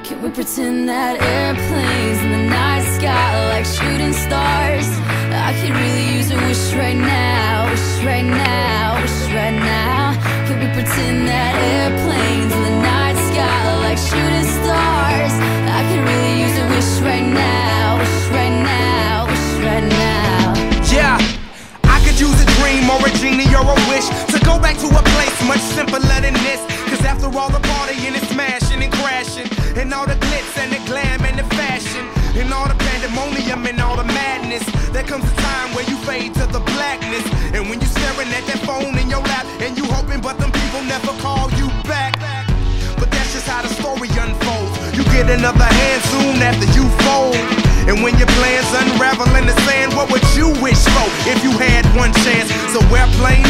Can we pretend that airplanes in the night sky are like shooting stars? I could really use a wish right now, wish right now, wish right now. Can we pretend that airplanes in the night sky are like shooting stars? I could really use a wish right now, wish right now, wish right now. Yeah, I could use a dream or a genie or a wish to go back to a place much simpler than this. Cause after all the partying and smashing and crashing, and all the glitz and the glam and the fashion, and all the pandemonium and all the madness, there comes a time where you fade to the blackness. And when you staring at that phone in your lap, and you hoping but them people never call you back. But that's just how the story unfolds. You get another hand soon after you fold. And when your plans unravel in the sand, what would you wish for if you had one chance? So airplane,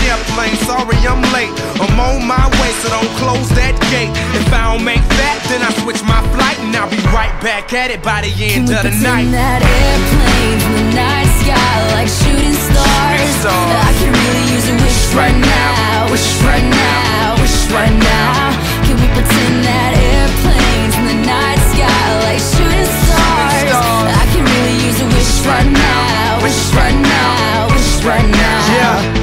sorry I'm late. I'm on my way, so don't close that gate. If I don't make that, then I switch my flight, and I'll be right back at it by the end of the night. Can we pretend that airplanes in the night sky like shooting stars? I can really use a wish right now, wish right now, wish right now. Can we pretend that airplanes in the night sky like shooting stars? I can really use a wish right now, wish right now, wish right now.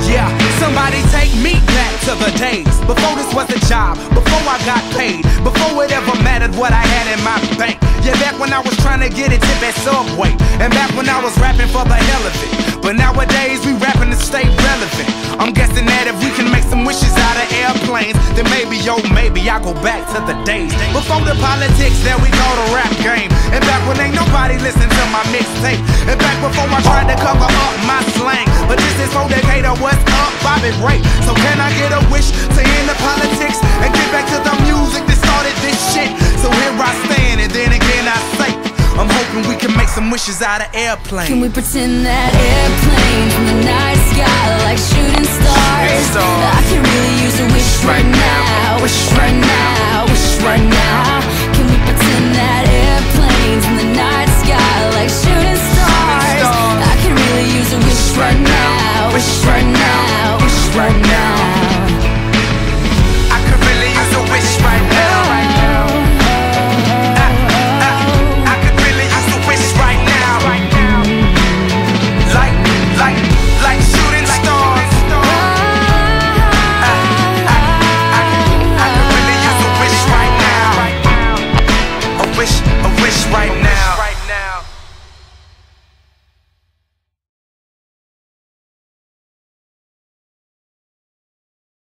Yeah, somebody take me back to the days before this was a job, before I got paid, before it ever mattered what I had in my bank. Yeah, back when I was trying to get a tip at Subway, and back when I was rapping for the hell of it. But nowadays we rapping to stay relevant. I'm guessing that if we can make some wishes out of airplanes, then maybe, yo, maybe I'll go back to the days before the politics that we call the rap game, and back when ain't nobody listened to my mixtape, and back before I tried to cover up my slang. But this is for Decatur, what's up, Bobby Ray? So can I get a wish to end the politics and get back to the music that started this shit? So here I stand, and then again I say, I'm hoping we can make some wishes out of airplanes. Can we pretend that airplanes in the night sky like shooting stars? I can really use a wish right now, wish right now, wish right now. Can we pretend that airplanes in the night sky like shooting stars? I can really use a wish right now.